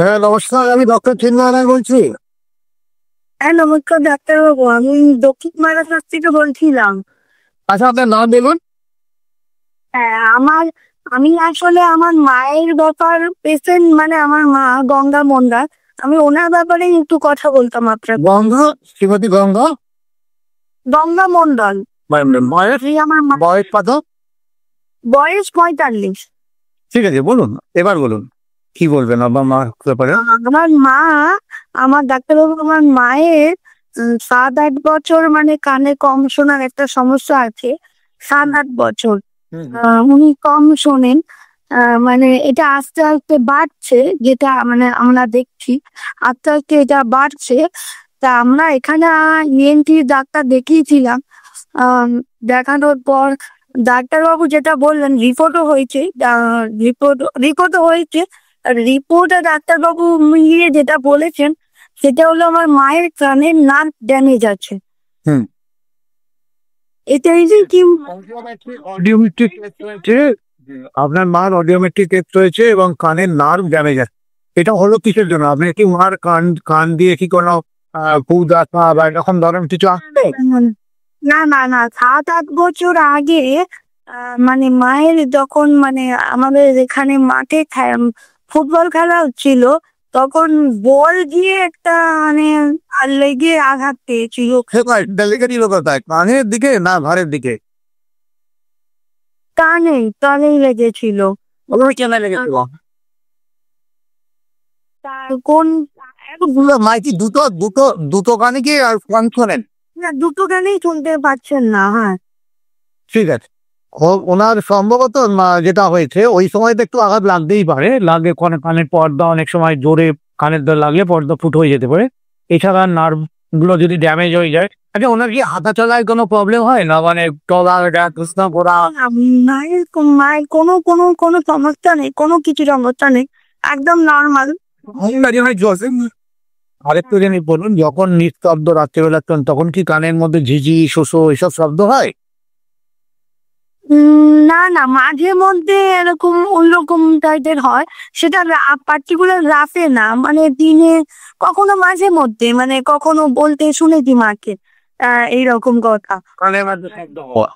হ্যাঁ নমস্কার, আমি ডক্টর চিন্ময় বলছি। হ্যাঁ নমস্কার ডাক্তারবাবু, আমি দক্ষিণ মারাসাত থেকে বলছিলাম। আচ্ছা, আপনার নাম বলুন। হ্যাঁ আমি আসলে আমার মায়ের ব্যাপার পেশেন্ট, মানে আমার মা গঙ্গা মন্ডল। আমি ওনার ব্যাপারে একটু কথা বলতাম আপনার। গঙ্গা, শ্রীমতী গঙ্গা গঙ্গা মন্ডল। বয়স, এই আমার মা, বয়স কত? বয়স 45। ঠিক আছে, বলুন, এবার বলুন কি বলবেন আপনার মা ব্যাপারে। আমার মা, আমার ডাক্তারবাবু, আমার মায়ের 7-8 বছর মানে কানে কম শোনার একটা সমস্যা আছে। 7-8 বছর উনি কম শোনেন। মানে এটা আস্তে আস্তে বাড়ছে, যেটা মানে আমরা দেখছি আস্তে আস্তে এটা বাড়ছে। তা আমরা এখানে ইএনটি ডাক্তার দেখিয়েছিলাম। দেখানোর পর ডাক্তারবাবু যেটা বললেন, রিপোর্টও হয়েছে। রিপোর্টও হয়েছে। রিপোর্টে ডাক্তারবাবু মিলিয়ে যেটা বলেছেন সেটা হলো আমার মায়ের কানের নার্ভ ড্যামেজ আছে। হুম এটা এই যে কি অডিওমেট্রিক টেস্ট হয়েছে, আপনার মার অডিওমেট্রিক টেস্ট হয়েছে এবং কানের নার্ভ ড্যামেজ আছে। এটা হলো কিসের জন্য? আপনি কি ওনার কান কান দিয়ে কি কোনো ফু দেখা বা এরকম ধরনের কিছু আসছে? না না না, 7-8 বছর আগে মানে মায়ের যখন মানে আমাদের এখানে মাঠে ফুটবল খেলা হচ্ছিল, তখন বল গিয়ে একটা মানে লেগে আঘাত পেয়েছিল। ডেলিকেটই কোথায়, কানের দিকে না ঘাড়ের দিকে? কানেই লেগেছিল। কেন লেগেছিল? তার কোন মাইকি দুটো দুটো দুটো কানে কি আর কান শোনেন? না, দুটো কানেই শুনতে পাচ্ছেন না। হ্যাঁ ঠিক আছে। ওনার সম্ভবত যেটা হয়েছে ওই সময় তো একটু আঘাত লাগতেই পারে, লাগে কানের পর্দা অনেক সময় জোরে কানের দ্বারা লাগলে পর্দা ফুটো হয়ে যেতে পারে। এছাড়া নার্ভ গুলো যদি ড্যামেজ হয়ে যায়। আচ্ছা, ওনার কি হাঁটা চলায় কোনো প্রবলেম হয় না? মানে টলা করা? মায়ের মায়ের কোনো কোনো কোনো সমস্যা নেই, কোনো কিছু সমস্যা নেই, একদম নর্মাল। আরেকটু জানি বলুন, যখন নিস্তব্ধ রাত্রিবেলা তখন কি কানের মধ্যে ঝিঝি শোষো এসব শব্দ হয়? না না, মাঝে মধ্যে এরকম ওইরকম টাইপের হয়। সেটা পার্টিকুলার রাফে না, মানে দিনে কখনো মাঝে মধ্যে, মানে কখনো বলতে শুনেছি মাকে এইরকম কথা। কানের মধ্যে শব্দ হওয়া।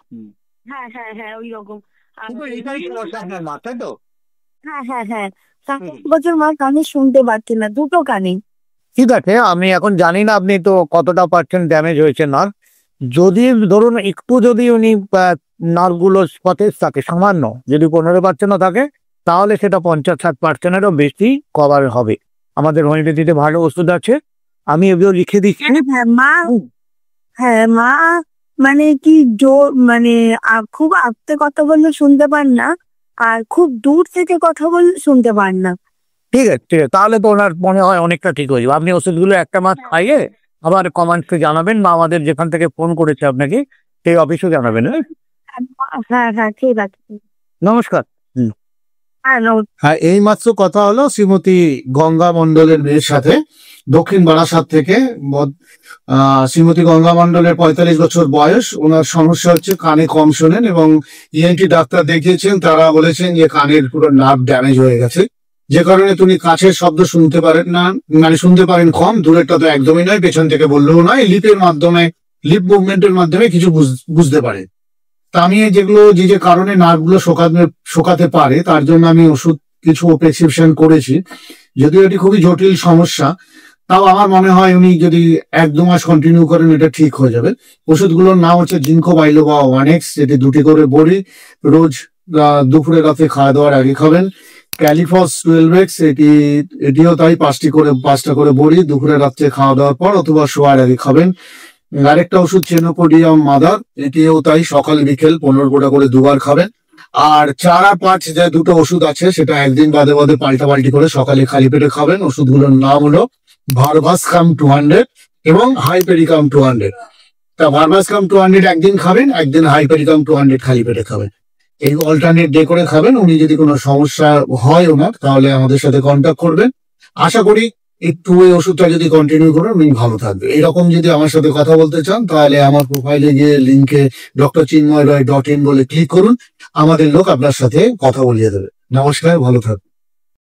হ্যাঁ হ্যাঁ হ্যাঁ, ওই রকম। কিন্তু এটাই সমস্যা আপনার মা, তাই তো? হ্যাঁ হ্যাঁ হ্যাঁ, 7 বছর মা কানে শুনতে পাচ্ছে না, দুটো কানে। ঠিক আছে, আমি এখন জানি না আপনি তো কতটা পার্সেন্ট ড্যামেজ হয়েছে নার্ভ। যদি ধরুন একটু যদি উনি নার্ভগুলো সতেজ থাকে, সামান্য যদি 15% থাকে, তাহলে সেটা 50-60%-এরও বেশি কভার হবে। আমাদের হোমিওপ্যাথিতে ভালো ওষুধ আছে, আমি এগুলো লিখে দিচ্ছি। হ্যাঁ মা, হ্যাঁ মা মানে কি জোর, মানে খুব আস্তে কথা বললে শুনতে পান না, আর খুব দূর থেকে কথা বললে শুনতে পান না। ঠিক আছে, ঠিক আছে, তাহলে তো ওনার মনে হয় অনেকটা ঠিক হয়ে যাবে। আপনি ওষুধগুলো একটা মাস খাইয়ে আবার কমেন্টকে জানাবেন, বা আমাদের যেখান থেকে ফোন করেছে আপনাকে সেই অফিসে জানাবেন। হ্যাঁ হ্যাঁ, ঠিক আছে। নমস্কার। হ্যাঁ হ্যাঁ, এই মাত্র কথা হলো শ্রীমতী গঙ্গা মন্ডলের মেয়ের সাথে, দক্ষিণ বারাসাত থেকে। শ্রীমতী গঙ্গা মন্ডলের 45 বছর বয়স। ওনার সমস্যা হচ্ছে কানে কম শোনেন এবং ইএনটি ডাক্তার দেখিয়েছেন, তারা বলেছেন যে কানের পুরো নার্ভ ড্যামেজ হয়ে গেছে, যে কারণে তিনি কাছের শব্দ শুনতে পারেন না, মানে শুনতে পারেন কম, দূরেরটা তো একদমই নয়, পেছন থেকে বললেও নয়, লিপের মাধ্যমে, লিপ মুভমেন্টের মাধ্যমে কিছু বুঝতে পারে। তা আমি যেগুলো যে কারণে নার্ভগুলো শোকাতে পারে তার জন্য আমি ওষুধ কিছু প্রেসক্রিপশন করেছি। যদিও এটি খুবই জটিল সমস্যা, তাও আমার মনে হয় উনি যদি 1-2 মাস কন্টিনিউ করেন এটা ঠিক হয়ে যাবে। ওষুধগুলোর নাম হচ্ছে জিঙ্কো বাইলোবা 1X, যেটি 2টি করে বড়ি রোজ দুপুরে রাতে খাওয়া দাওয়ার আগে খাবেন। ক্যালিফস 12X, এটিও তাই 5টা করে বড়ি দুপুরে রাত্রে খাওয়া দাওয়ার পর অথবা শোয়ার আগে খাবেন। আরেকটা ওষুধ চেনোপোডিয়াম মাদার, এটিও তাই সকাল বিকেল 15 গোটা করে দুবার খাবেন। আর 4 আর 5 যে দুটো ওষুধ আছে সেটা একদিন বাদে বাদে পাল্টাপাল্টি করে সকালে খালি পেটে খাবেন। ওষুধগুলোর নাম হলো ভারভাসকাম 200 এবং হাইপেরিকাম 200। তা ভারভাসকাম 200 একদিন খাবেন, একদিন হাইপেরিকাম 200 খালি পেটে খাবেন। এই অল্টারনেট ডে করে খাবেন। উনি যদি কোনো সমস্যা হয় ওনার, তাহলে আমাদের সাথে কন্ট্যাক্ট করবেন। আশা করি একটু ওই ওষুধটা যদি কন্টিনিউ করেন উনি ভালো থাকবে। এরকম যদি আমার সাথে কথা বলতে চান তাহলে আমার প্রোফাইলে গিয়ে লিঙ্কে drchinnmoyroy.in বলে ক্লিক করুন, আমাদের লোক আপনার সাথে কথা বলিয়ে দেবে। নমস্কার, ভালো থাকবেন।